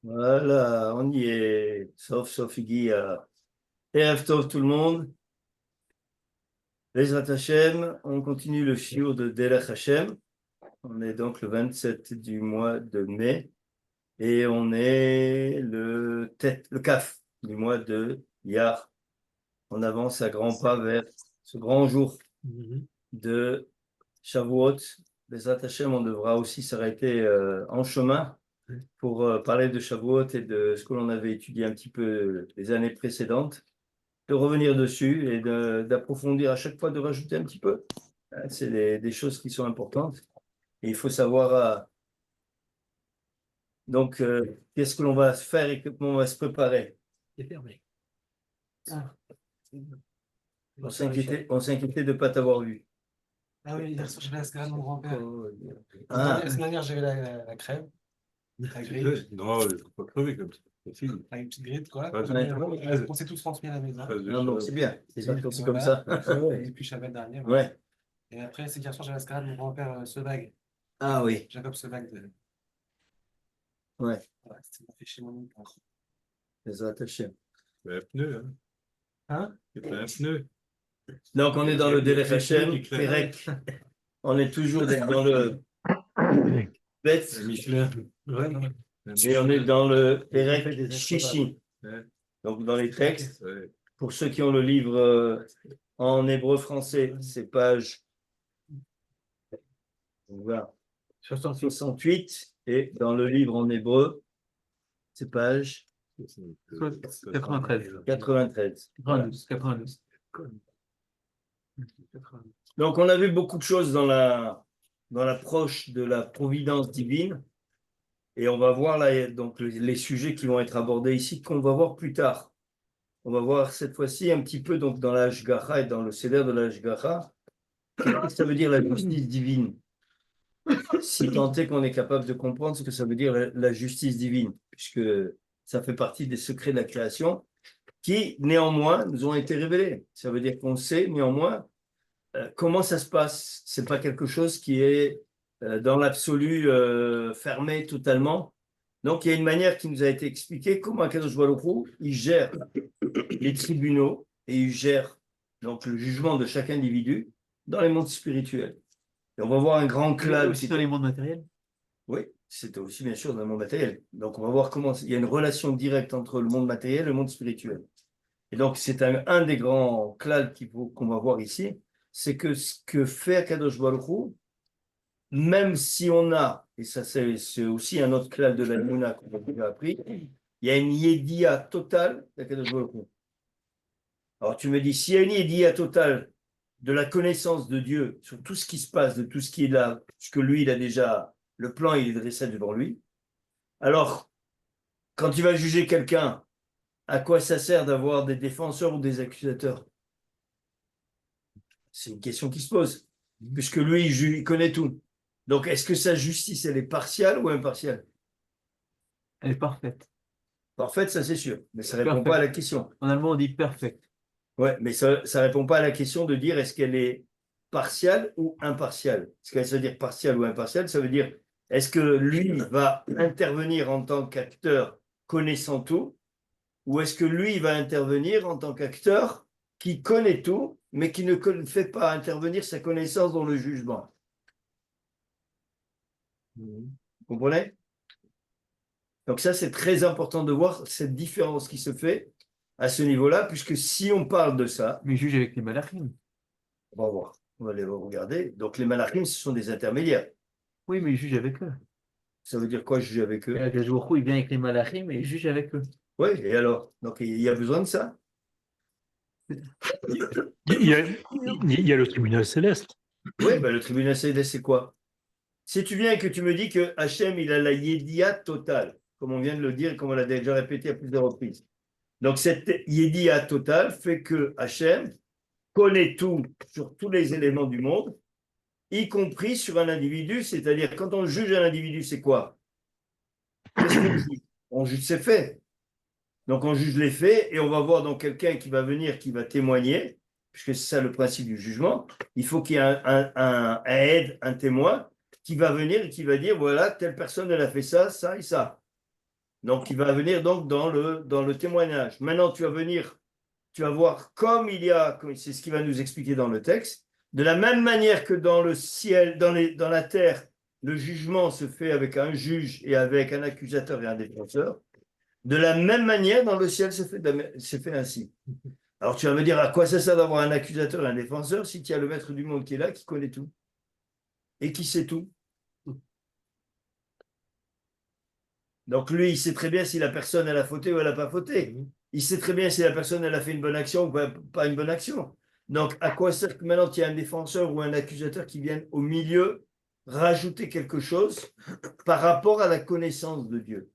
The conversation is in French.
Voilà, on y est. Sauf Iggy. Erev Tov tout le monde. Bezrat Hashem, on continue le shiur de Derech Hashem. On est donc le 27 du mois de mai et on est le Kaf du mois de Iyar. On avance à grands pas vers ce grand jour de Shavuot. Bezrat Hashem, on devra aussi s'arrêter en chemin pour parler de Shavuot et de ce que l'on avait étudié un petit peu les années précédentes, de revenir dessus et d'approfondir à chaque fois, de rajouter un petit peu. C'est des choses qui sont importantes. Et il faut savoir donc qu'est-ce que l'on va faire et comment on va se préparer. C'est fermé. On s'inquiétait de ne pas t'avoir vu. Ah oui, hier soir, j'avais la salade de mon grand-père. Ah. La semaine dernière, j'avais la crème. La grille. Non, il ne faut pas crever comme ça. Avec une petite grille, quoi. Ouais. On s'est tous transmis à la maison. Non, donc c'est bien. C'est Voilà. comme ça. Et puis, Shabbat dernier. Ouais. Et après, c'est hier soir, j'avais la salade de mon grand-père Sevag. Ah oui. Jacob Sevag. Ouais. Voilà, c'était fait chez mon oncle. Les attachés. Un pneu, Hein? C'est pas un pneu. Donc on est dans le Derech Hashem, Perek. On est toujours dans le Bet. Michelin. Ouais, non. Et on est dans le Perek Shishi. Ouais. Donc dans les textes, Ouais. pour ceux qui ont le livre en hébreu français, c'est page voilà, 68. Et dans le livre en hébreu, c'est page 93. 93. Voilà. 92. Donc on a vu beaucoup de choses dans l'approche de la providence divine. Et on va voir là donc les sujets qui vont être abordés ici, qu'on va voir plus tard. On va voir cette fois-ci un petit peu donc dans la Hashgacha et dans le Seder de la Hashgacha. Qu'est-ce que ça veut dire la justice divine? Si tant est qu'on est capable de comprendre ce que ça veut dire la justice divine, puisque ça fait partie des secrets de la création qui, néanmoins, nous ont été révélés. Ça veut dire qu'on sait, néanmoins, comment ça se passe. Ce n'est pas quelque chose qui est dans l'absolu fermé totalement. Donc, il y a une manière qui nous a été expliquée comment Akadosh Baruch Hu, il gère les tribunaux et il gère donc le jugement de chaque individu dans les mondes spirituels. Et on va voir un grand clal. Aussi dans les mondes matériels? Oui, c'était aussi bien sûr dans le monde matériel. Donc on va voir comment il y a une relation directe entre le monde matériel et le monde spirituel. Et donc c'est un des grands clals qu'on va voir ici, c'est que ce que fait Akadosh Baruch Hu, même si on a, et ça c'est aussi un autre clal de la Luna qu'on a déjà appris, il y a une yédia totale d'Akadosh Baruch Hu. Alors tu me dis, s'il y a une yédia totale de la connaissance de Dieu sur tout ce qui se passe, de tout ce qui est là, puisque lui, il a déjà le plan, il est dressé devant lui. Alors, quand tu vas juger quelqu'un, à quoi ça sert d'avoir des défenseurs ou des accusateurs? C'est une question qui se pose, puisque lui, il connaît tout. Donc, est-ce que sa justice, elle est partiale ou impartiale? Elle est parfaite. Parfaite, ça c'est sûr, mais ça ne répond pas à la question. En allemand, on dit perfect. Ouais, mais ça ne répond pas à la question de dire est-ce qu'elle est partiale ou impartiale. Ce qu'elle veut dire partiale ou impartiale, ça veut dire est-ce que lui va intervenir en tant qu'acteur connaissant tout, ou est-ce que lui va intervenir en tant qu'acteur qui connaît tout, mais qui ne fait pas intervenir sa connaissance dans le jugement. Vous comprenez? Donc ça, c'est très important de voir cette différence qui se fait à ce niveau-là, puisque si on parle de ça... Mais il juge avec les malachim. On va voir, on va les regarder. Donc les malachim, ce sont des intermédiaires. Oui, mais il juge avec eux. Ça veut dire quoi, juger avec eux? Et Akadosh Baruch Hu, il vient avec les malachim et il juge avec eux. Oui, et alors? Donc il y a besoin de ça? Il y a le tribunal céleste. Oui, ben, le tribunal céleste, c'est quoi? Si tu viens et que tu me dis que Hachem, il a la yédia totale, comme on vient de le dire et comme on l'a déjà répété à plusieurs reprises. Donc cette yédia totale fait que Hachem connaît tout sur tous les éléments du monde, y compris sur un individu, c'est-à-dire quand on juge un individu, c'est quoi? Qu'est-ce qu'on juge? On juge ses faits. Donc on juge les faits et on va voir donc quelqu'un qui va venir, qui va témoigner, puisque c'est ça le principe du jugement. Il faut qu'il y ait un aide, un témoin, qui va venir et qui va dire, voilà, telle personne, elle a fait ça, ça et ça. Donc, il va venir donc dans le témoignage. Maintenant, tu vas voir comme c'est ce qu'il va nous expliquer dans le texte, de la même manière que dans le ciel, dans la terre, le jugement se fait avec un juge et avec un accusateur et un défenseur. De la même manière, dans le ciel, c'est fait ainsi. Alors tu vas me dire, à quoi ça sert d'avoir un accusateur et un défenseur si tu as le maître du monde qui est là, qui connaît tout et qui sait tout. Donc lui, il sait très bien si la personne elle a fauté ou elle n'a pas fauté. Il sait très bien si la personne elle a fait une bonne action ou pas une bonne action. Donc à quoi sert que maintenant tu as un défenseur ou un accusateur qui viennent au milieu rajouter quelque chose par rapport à la connaissance de Dieu?